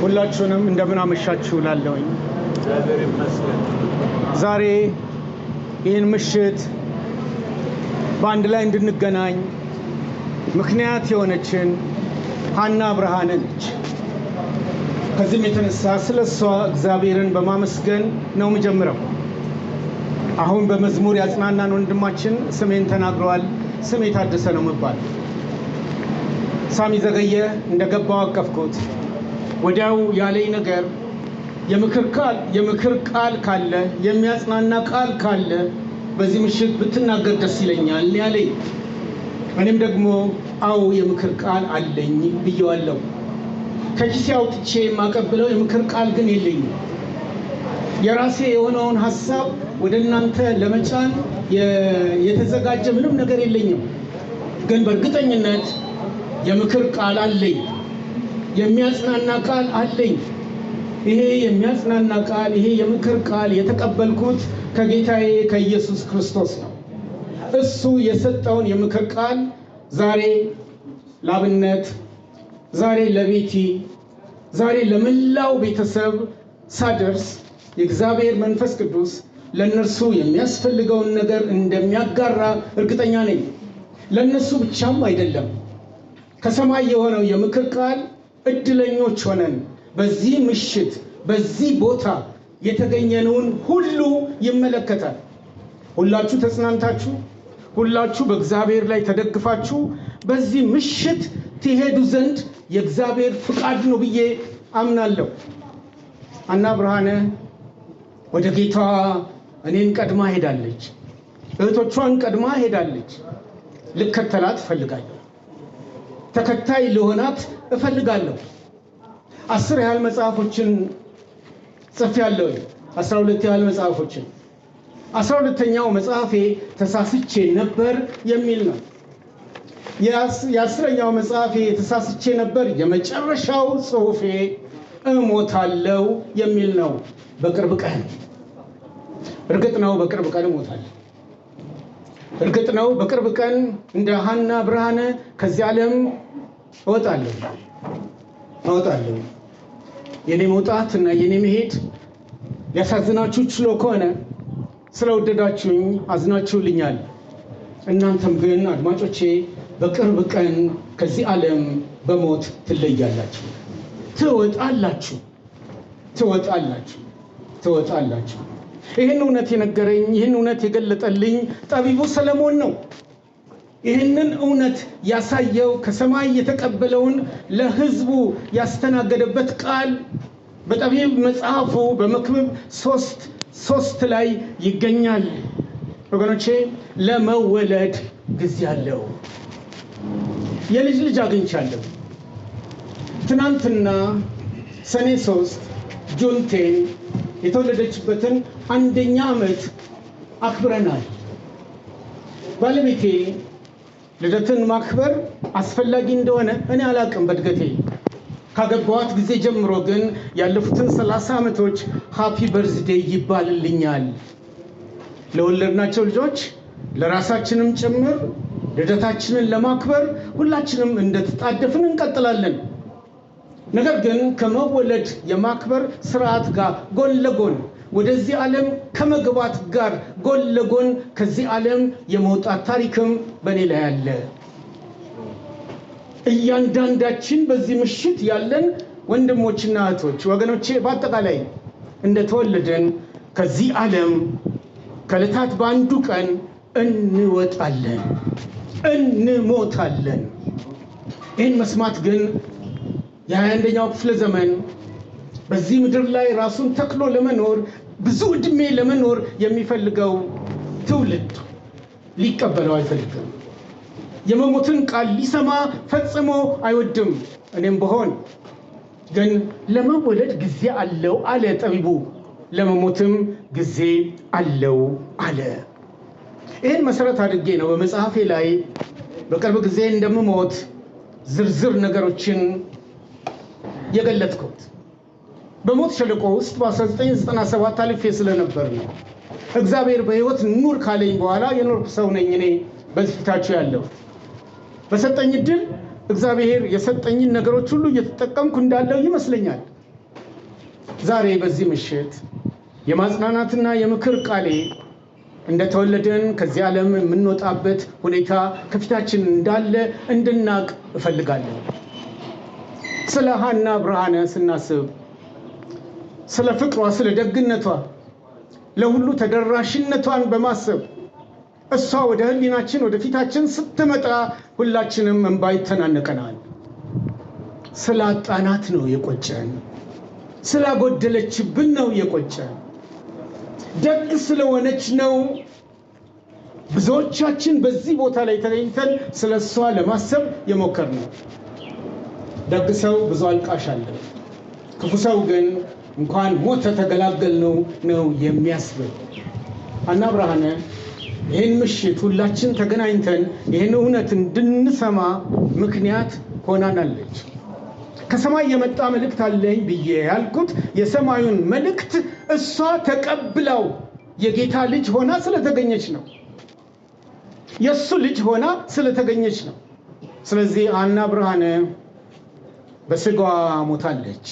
ሁላችሁንም እንደምን አመሻችሁ ላለሁኝ እግዚአብሔር ይመስገን። ዛሬ ይህን ምሽት በአንድ ላይ እንድንገናኝ ምክንያት የሆነችን ሐና ብርሃን ነች። ከዚህም የተነሳ ስለሷ እግዚአብሔርን በማመስገን ነው የምጀምረው። አሁን በመዝሙር ያጽናናን ወንድማችን ስሜን ተናግረዋል። ስሜ ታደሰ ነው መባል። ሳሚ ዘገየ እንደገባው አቀፍኩት። ወዲያው ያለኝ ነገር የምክር ቃል ካለ የሚያጽናና ቃል ካለ በዚህ ምሽት ብትናገር ደስ ይለኛል ያለኝ። እኔም ደግሞ አዎ የምክር ቃል አለኝ ብየዋለሁ። ከኪሴ አውጥቼ የማቀብለው የምክር ቃል ግን የለኝም። የራሴ የሆነውን ሐሳብ ወደ እናንተ ለመጫን የተዘጋጀ ምንም ነገር የለኝም። ግን በእርግጠኝነት የምክር ቃል አለኝ፣ የሚያጽናና ቃል አለኝ። ይሄ የሚያጽናና ቃል፣ ይሄ የምክር ቃል የተቀበልኩት ከጌታዬ ከኢየሱስ ክርስቶስ ነው። እሱ የሰጠውን የምክር ቃል ዛሬ ለአብነት፣ ዛሬ ለቤቲ፣ ዛሬ ለመላው ቤተሰብ ሳደርስ የእግዚአብሔር መንፈስ ቅዱስ ለእነርሱ የሚያስፈልገውን ነገር እንደሚያጋራ እርግጠኛ ነኝ። ለእነሱ ብቻም አይደለም። ከሰማይ የሆነው የምክር ቃል እድለኞች ሆነን በዚህ ምሽት በዚህ ቦታ የተገኘነውን ሁሉ ይመለከታል። ሁላችሁ ተጽናንታችሁ፣ ሁላችሁ በእግዚአብሔር ላይ ተደግፋችሁ በዚህ ምሽት ትሄዱ ዘንድ የእግዚአብሔር ፍቃድ ነው ብዬ አምናለሁ። ሐና ብርሃን ወደ ጌታ እኔን ቀድማ ሄዳለች። እህቶቿን ቀድማ ሄዳለች። ልከተላት እፈልጋለሁ። ተከታይ ልሆናት እፈልጋለሁ። 10 ያህል መጽሐፎችን ጽፌያለሁ። 12 ያህል መጽሐፎችን 12ኛው መጽሐፌ ተሳስቼ ነበር የሚል ነው። የ10ኛው መጽሐፌ ተሳስቼ ነበር፣ የመጨረሻው ጽሑፌ እሞታለሁ የሚል ነው። በቅርብ ቀን እርግጥ ነው፣ በቅርብ ቀን እሞታለሁ። እርግጥ ነው፣ በቅርብ ቀን እንደ ሐና ብርሃን ከዚህ ዓለም እወጣለሁ። የኔ መውጣት እና የኔ መሄድ ሊያሳዝናችሁ ችሎ ከሆነ ስለወደዳችሁኝ አዝናችሁልኛል። እናንተም ግን አድማጮቼ በቅርብ ቀን ከዚህ ዓለም በሞት ትለያላችሁ። ትወጣላችሁ። ይህን እውነት የነገረኝ፣ ይህን እውነት የገለጠልኝ ጠቢቡ ሰለሞን ነው። ይህንን እውነት ያሳየው ከሰማይ የተቀበለውን ለሕዝቡ ያስተናገደበት ቃል በጠቢብ መጽሐፉ በመክብብ 3:3 ላይ ይገኛል። ወገኖቼ ለመወለድ ጊዜ አለው። የልጅ ልጅ አግኝቻለሁ። ትናንትና ሰኔ 3 ጁን 10 የተወለደችበትን 1ኛ ዓመት አክብረናል። ባለቤቴ ልደትን ማክበር አስፈላጊ እንደሆነ እኔ አላቅም። በእድገቴ ካገባኋት ጊዜ ጀምሮ ግን ያለፉትን 30 ዓመቶች ሃፒ በርዝዴይ ይባልልኛል። ለወለድናቸው ልጆች ለራሳችንም ጭምር ልደታችንን ለማክበር ሁላችንም እንደተጣደፍን እንቀጥላለን። ነገር ግን ከመወለድ የማክበር ስርዓት ጋር ጎን ለጎን ወደዚህ ዓለም ከመግባት ጋር ጎን ለጎን ከዚህ ዓለም የመውጣት ታሪክም በእኔ ላይ አለ። እያንዳንዳችን በዚህ ምሽት ያለን ወንድሞችና እህቶች፣ ወገኖቼ በአጠቃላይ እንደተወለድን ከዚህ ዓለም ከዕለታት በአንዱ ቀን እንወጣለን፣ እንሞታለን። ይህን መስማት ግን የ21ኛው ክፍለ ዘመን በዚህ ምድር ላይ ራሱን ተክሎ ለመኖር ብዙ ዕድሜ ለመኖር የሚፈልገው ትውልድ ሊቀበለው አይፈልግም። የመሞትን ቃል ሊሰማ ፈጽሞ አይወድም። እኔም ብሆን ግን ለመወለድ ጊዜ አለው አለ ጠቢቡ፣ ለመሞትም ጊዜ አለው አለ። ይህን መሰረት አድርጌ ነው በመጽሐፌ ላይ በቅርብ ጊዜ እንደምሞት ዝርዝር ነገሮችን የገለጥኩት። በሞት ሸለቆ ውስጥ በ1997 አልፌ ስለነበር ነው። እግዚአብሔር በሕይወት ኑር ካለኝ በኋላ የኖርኩ ሰው ነኝ እኔ በዚህ ፊታችሁ ያለው። በሰጠኝ ዕድል እግዚአብሔር የሰጠኝን ነገሮች ሁሉ እየተጠቀምኩ እንዳለው ይመስለኛል። ዛሬ በዚህ ምሽት የማጽናናትና የምክር ቃሌ እንደተወለደን ከዚህ ዓለም የምንወጣበት ሁኔታ ከፊታችን እንዳለ እንድናቅ እፈልጋለሁ። ስለ ሐና ብርሃነ ስናስብ ስለ ፍቅሯ፣ ስለ ደግነቷ፣ ለሁሉ ተደራሽነቷን በማሰብ እሷ ወደ ህሊናችን ወደ ፊታችን ስትመጣ ሁላችንም እንባ ይተናነቀናል። ስላጣናት ነው የቆጨን፣ ስላጎደለችብን ነው የቆጨን። ደግ ስለሆነች ነው ብዙዎቻችን በዚህ ቦታ ላይ ተገኝተን ስለ እሷ ለማሰብ የሞከርነው። ደግ ሰው ብዙ አልቃሽ አለ፣ ክፉ ሰው ግን እንኳን ሞተ ተገላገልነው ነው የሚያስብል። ሐና ብርሃነ ይህን ምሽት ሁላችን ተገናኝተን ይህን እውነት እንድንሰማ ምክንያት ሆናናለች። ከሰማይ የመጣ መልእክት አለኝ ብዬ ያልኩት የሰማዩን መልእክት እሷ ተቀብላው የጌታ ልጅ ሆና ስለተገኘች ነው። የእሱ ልጅ ሆና ስለተገኘች ነው። ስለዚህ ሐና ብርሃነ በስጋዋ ሞታለች።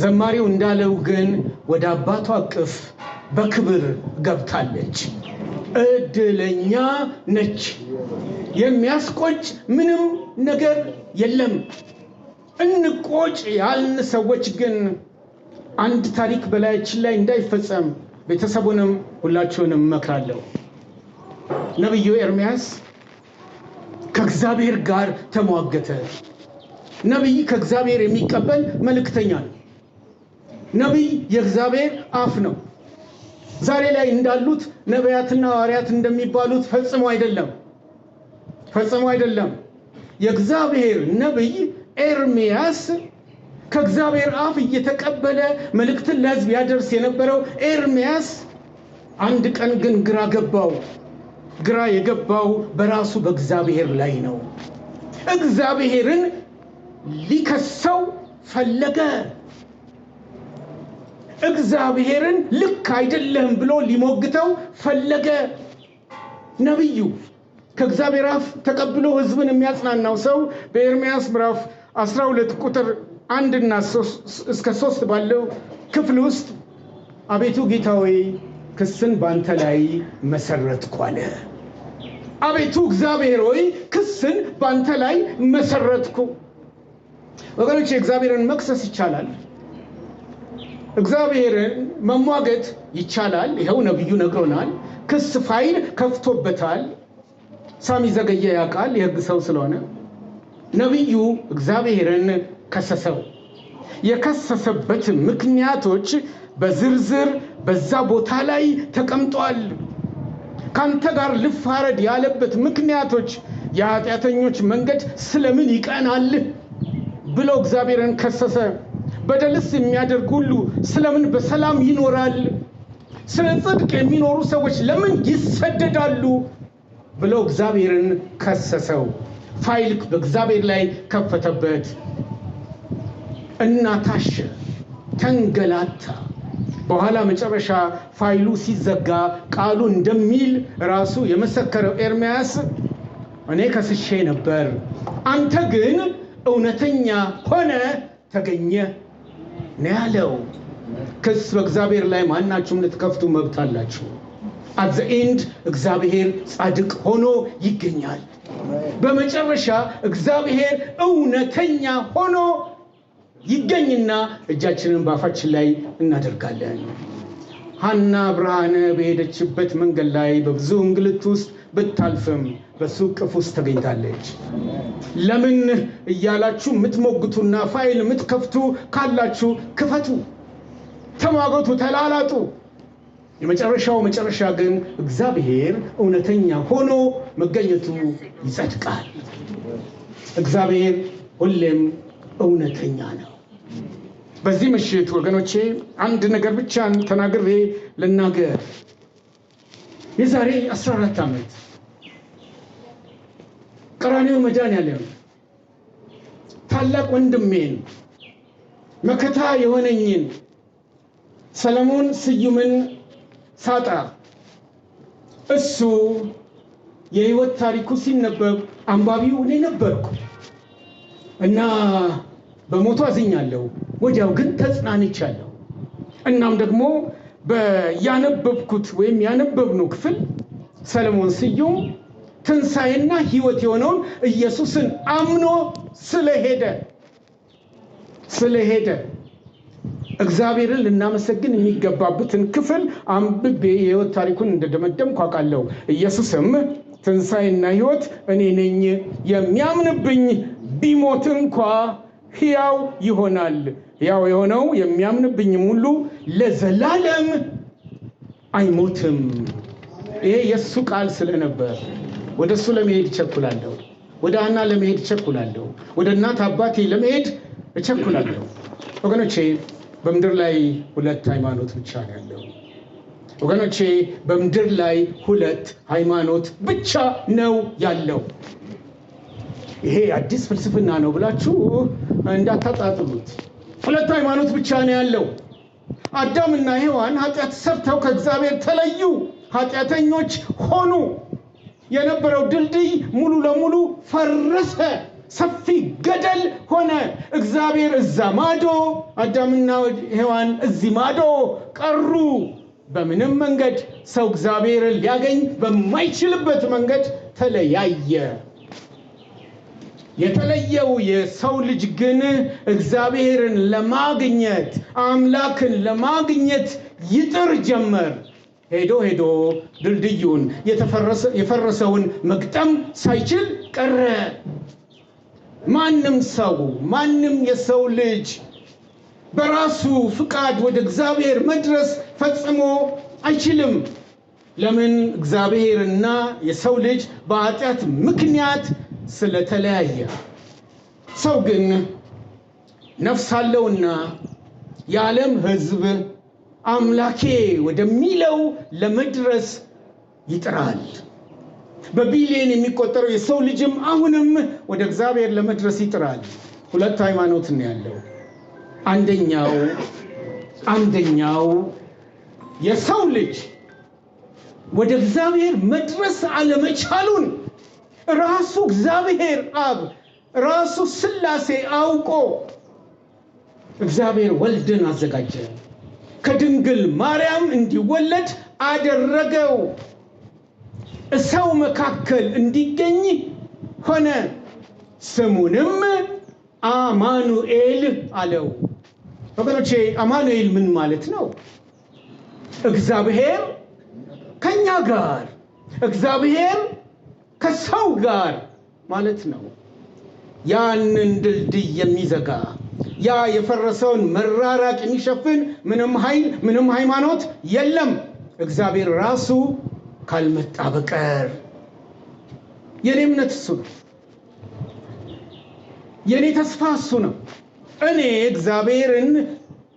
ዘማሪው እንዳለው ግን ወደ አባቷ እቅፍ በክብር ገብታለች። እድለኛ ነች። የሚያስቆጭ ምንም ነገር የለም። እንቆጭ ያልን ሰዎች ግን አንድ ታሪክ በላያችን ላይ እንዳይፈጸም ቤተሰቡንም ሁላችሁንም እመክራለሁ። ነቢዩ ኤርምያስ ከእግዚአብሔር ጋር ተሟገተ። ነቢይ ከእግዚአብሔር የሚቀበል መልእክተኛ ነው። ነቢይ የእግዚአብሔር አፍ ነው። ዛሬ ላይ እንዳሉት ነቢያትና ሐዋርያት እንደሚባሉት ፈጽሞ አይደለም፣ ፈጽሞ አይደለም። የእግዚአብሔር ነቢይ ኤርምያስ ከእግዚአብሔር አፍ እየተቀበለ መልእክትን ለሕዝብ ያደርስ የነበረው ኤርምያስ አንድ ቀን ግን ግራ ገባው። ግራ የገባው በራሱ በእግዚአብሔር ላይ ነው። እግዚአብሔርን ሊከሰው ፈለገ። እግዚአብሔርን ልክ አይደለም ብሎ ሊሞግተው ፈለገ። ነቢዩ ከእግዚአብሔር አፍ ተቀብሎ ሕዝብን የሚያጽናናው ሰው በኤርምያስ ምዕራፍ 12 ቁጥር 1 እና 3 ባለው ክፍል ውስጥ አቤቱ ጌታ ሆይ ክስን ባንተ ላይ መሰረትኩ አለ። አቤቱ እግዚአብሔር ሆይ ክስን ባንተ ላይ መሰረትኩ። ወገኖች እግዚአብሔርን መክሰስ ይቻላል፣ እግዚአብሔርን መሟገት ይቻላል። ይኸው ነቢዩ ነግሮናል። ክስ ፋይል ከፍቶበታል። ሳሚ ዘገየ ያውቃል፣ የሕግ ሰው ስለሆነ። ነቢዩ እግዚአብሔርን ከሰሰው። የከሰሰበት ምክንያቶች በዝርዝር በዛ ቦታ ላይ ተቀምጧል። ካንተ ጋር ልፋረድ ያለበት ምክንያቶች የኃጢአተኞች መንገድ ስለምን ይቀናል ብሎ እግዚአብሔርን ከሰሰ። በደልስ የሚያደርግ ሁሉ ስለምን በሰላም ይኖራል? ስለ ጽድቅ የሚኖሩ ሰዎች ለምን ይሰደዳሉ ብሎ እግዚአብሔርን ከሰሰው። ፋይል በእግዚአብሔር ላይ ከፈተበት እና ታሸ፣ ተንገላታ። በኋላ መጨረሻ ፋይሉ ሲዘጋ ቃሉ እንደሚል ራሱ የመሰከረው ኤርምያስ እኔ ከስሼ ነበር፣ አንተ ግን እውነተኛ ሆነ ተገኘ ነው ያለው። ክስ በእግዚአብሔር ላይ ማናችሁም ልትከፍቱ መብት አላችሁ። አት ዘ ኤንድ እግዚአብሔር ጻድቅ ሆኖ ይገኛል። በመጨረሻ እግዚአብሔር እውነተኛ ሆኖ ይገኝና እጃችንን በአፋችን ላይ እናደርጋለን። ሐና ብርሃነ በሄደችበት መንገድ ላይ በብዙ እንግልት ውስጥ ብታልፍም በሱ እቅፍ ውስጥ ተገኝታለች። ለምን እያላችሁ የምትሞግቱና ፋይል የምትከፍቱ ካላችሁ ክፈቱ፣ ተሟገቱ፣ ተላላጡ። የመጨረሻው መጨረሻ ግን እግዚአብሔር እውነተኛ ሆኖ መገኘቱ ይጸድቃል። እግዚአብሔር ሁሌም እውነተኛ ነው። በዚህ ምሽት ወገኖቼ አንድ ነገር ብቻ ተናግሬ ልናገር። የዛሬ 14 ዓመት ቀራንዮ መድኃኔዓለም ታላቅ ወንድሜን መከታ የሆነኝን ሰለሞን ስዩምን ሳጣ እሱ የህይወት ታሪኩ ሲነበብ አንባቢው እኔ ነበርኩ እና በሞቱ አዝኛለሁ፣ ወዲያው ግን ተጽናንቻለሁ። እናም ደግሞ ያነበብኩት ወይም ያነበብነው ክፍል ሰለሞን ስዩም ትንሣኤና ሕይወት የሆነውን ኢየሱስን አምኖ ስለሄደ እግዚአብሔርን ልናመሰግን የሚገባበትን ክፍል አንብቤ የሕይወት ታሪኩን እንደደመደምኩ አውቃለሁ። ኢየሱስም ትንሣኤና ሕይወት እኔ ነኝ፣ የሚያምንብኝ ቢሞት እንኳ ሕያው ይሆናል፣ ሕያው የሆነው የሚያምንብኝም ሁሉ ለዘላለም አይሞትም። ይሄ የእሱ ቃል ስለነበር ወደ እሱ ለመሄድ እቸኩላለሁ። ወደ ሐና ለመሄድ እቸኩላለሁ። ወደ እናት አባቴ ለመሄድ እቸኩላለሁ። ወገኖቼ በምድር ላይ ሁለት ሃይማኖት ብቻ ነው ያለው። ወገኖቼ በምድር ላይ ሁለት ሃይማኖት ብቻ ነው ያለው። ይሄ አዲስ ፍልስፍና ነው ብላችሁ እንዳታጣጥሉት። ሁለት ሃይማኖት ብቻ ነው ያለው። አዳምና ሔዋን ኃጢአት ሰርተው ከእግዚአብሔር ተለዩ፣ ኃጢአተኞች ሆኑ። የነበረው ድልድይ ሙሉ ለሙሉ ፈረሰ፣ ሰፊ ገደል ሆነ። እግዚአብሔር እዛ ማዶ፣ አዳምና ሔዋን እዚህ ማዶ ቀሩ። በምንም መንገድ ሰው እግዚአብሔርን ሊያገኝ በማይችልበት መንገድ ተለያየ። የተለየው የሰው ልጅ ግን እግዚአብሔርን ለማግኘት አምላክን ለማግኘት ይጥር ጀመር። ሄዶ ድልድዩን የፈረሰውን መግጠም ሳይችል ቀረ። ማንም የሰው ልጅ በራሱ ፍቃድ ወደ እግዚአብሔር መድረስ ፈጽሞ አይችልም። ለምን? እግዚአብሔርና የሰው ልጅ በኃጢአት ምክንያት ስለተለያየ። ሰው ግን ነፍስ አለውና የዓለም ሕዝብ አምላኬ ወደሚለው ለመድረስ ይጥራል። በቢሊየን የሚቆጠረው የሰው ልጅም አሁንም ወደ እግዚአብሔር ለመድረስ ይጥራል። ሁለት ሃይማኖት ነው ያለው። አንደኛው የሰው ልጅ ወደ እግዚአብሔር መድረስ አለመቻሉን ራሱ እግዚአብሔር አብ ራሱ ሥላሴ አውቆ እግዚአብሔር ወልድን አዘጋጀ። ከድንግል ማርያም እንዲወለድ አደረገው። ሰው መካከል እንዲገኝ ሆነ። ስሙንም አማኑኤል አለው። ወገኖቼ አማኑኤል ምን ማለት ነው? እግዚአብሔር ከኛ ጋር፣ እግዚአብሔር ከሰው ጋር ማለት ነው። ያንን ድልድይ የሚዘጋ ያ የፈረሰውን መራራቅ የሚሸፍን ምንም ኃይል ምንም ሃይማኖት የለም እግዚአብሔር ራሱ ካልመጣ በቀር። የኔ እምነት እሱ ነው። የኔ ተስፋ እሱ ነው። እኔ እግዚአብሔርን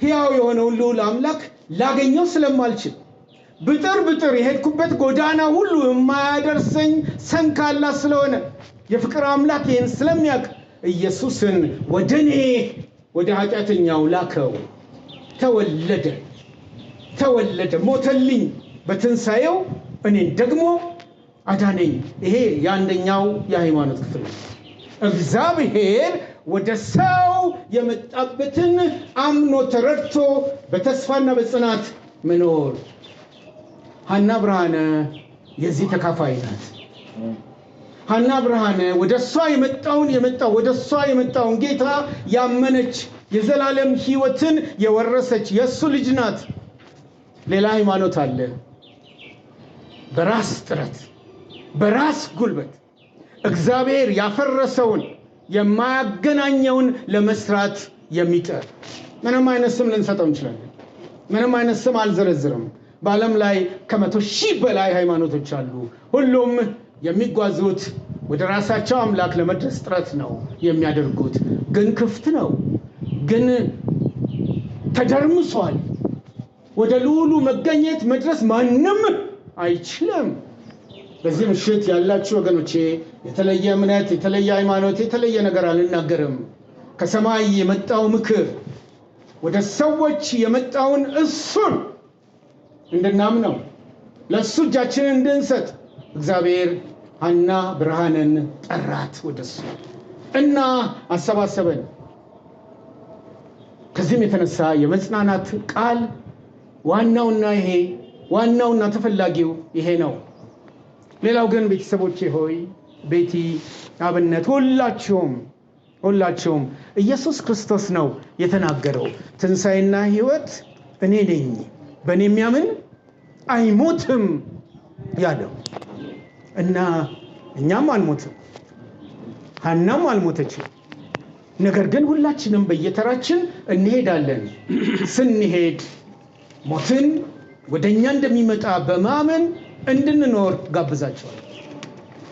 ሕያው የሆነውን ልዑል አምላክ ላገኘው ስለማልችል ብጥር የሄድኩበት ጎዳና ሁሉ የማያደርሰኝ ሰንካላ ስለሆነ የፍቅር አምላክ ይህን ስለሚያውቅ ኢየሱስን ወደኔ ወደ ኃጢአተኛው ላከው። ተወለደ፣ ሞተልኝ፣ በትንሣኤው እኔን ደግሞ አዳነኝ። ይሄ የአንደኛው የሃይማኖት ክፍል ነው። እግዚአብሔር ወደ ሰው የመጣበትን አምኖ ተረድቶ በተስፋና በጽናት መኖር። ሐና ብርሃነ የዚህ ተካፋይ ናት። ሐና ብርሃነ ወደ እሷ የመጣውን ጌታ ያመነች የዘላለም ሕይወትን የወረሰች የእሱ ልጅ ናት። ሌላ ሃይማኖት አለ። በራስ ጥረት በራስ ጉልበት እግዚአብሔር ያፈረሰውን የማያገናኘውን ለመስራት የሚጥር። ምንም አይነት ስም ልንሰጠው እንችላለን። ምንም አይነት ስም አልዘረዝርም። በዓለም ላይ ከ100,000 በላይ ሃይማኖቶች አሉ። ሁሉም የሚጓዙት ወደ ራሳቸው አምላክ ለመድረስ ጥረት ነው የሚያደርጉት። ግን ክፍት ነው፣ ግን ተደርምሷል። ወደ ልዑሉ መገኘት መድረስ ማንም አይችልም። በዚህ ምሽት ያላችሁ ወገኖቼ የተለየ እምነት፣ የተለየ ሃይማኖት፣ የተለየ ነገር አልናገርም። ከሰማይ የመጣው ምክር ወደ ሰዎች የመጣውን እሱን እንድናምነው ለእሱ እጃችንን እንድንሰጥ እግዚአብሔር ሐና ብርሃንን ጠራት ወደሱ እና አሰባሰበን። ከዚህም የተነሳ የመጽናናት ቃል ዋናውና ተፈላጊው ይሄ ነው። ሌላው ግን ቤተሰቦቼ ሆይ፣ ቤቲ፣ አብነት፣ ሁላችሁም ኢየሱስ ክርስቶስ ነው የተናገረው ትንሣኤና ሕይወት እኔ ነኝ፣ በእኔ የሚያምን አይሞትም ያለው እና እኛም አንሞትም፣ ሐናም አልሞተችም። ነገር ግን ሁላችንም በየተራችን እንሄዳለን። ስንሄድ ሞትን ወደኛ እንደሚመጣ በማመን እንድንኖር ጋብዛቸዋል።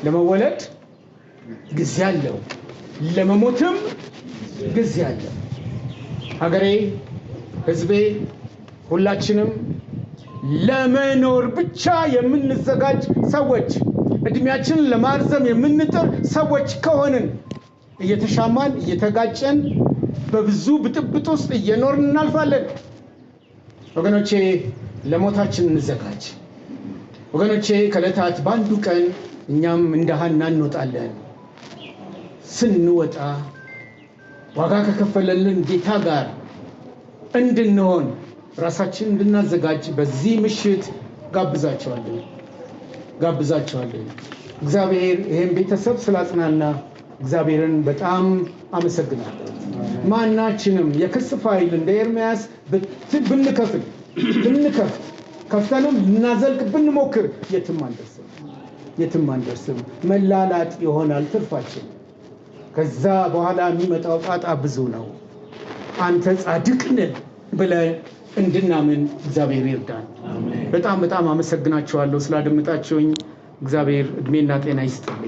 ለመወለድ ጊዜ አለው፣ ለመሞትም ጊዜ አለው። ሀገሬ፣ ሕዝቤ፣ ሁላችንም ለመኖር ብቻ የምንዘጋጅ ሰዎች፣ እድሜያችንን ለማርዘም የምንጥር ሰዎች ከሆንን እየተሻማን እየተጋጨን በብዙ ብጥብጥ ውስጥ እየኖርን እናልፋለን። ወገኖቼ ለሞታችን እንዘጋጅ። ወገኖቼ ከዕለታት በአንዱ ቀን እኛም እንደ ሐና እንወጣለን። ስንወጣ ዋጋ ከከፈለልን ጌታ ጋር እንድንሆን ራሳችን እንድናዘጋጅ በዚህ ምሽት ጋብዛቸዋለሁ። እግዚአብሔር ይህን ቤተሰብ ስላጽናና እግዚአብሔርን በጣም አመሰግናለሁ። ማናችንም የክስ ፋይል እንደ ኤርምያስ ከፍተንም ልናዘልቅ ብንሞክር የትም አንደርስም። መላላጥ ይሆናል ትርፋችን። ከዛ በኋላ የሚመጣው ጣጣ ብዙ ነው። አንተ ጻድቅ ነህ ብለን እንድናምን እግዚአብሔር ይርዳን። በጣም አመሰግናችኋለሁ ስላደመጣችሁኝ። እግዚአብሔር እድሜና ጤና ይስጥልኝ።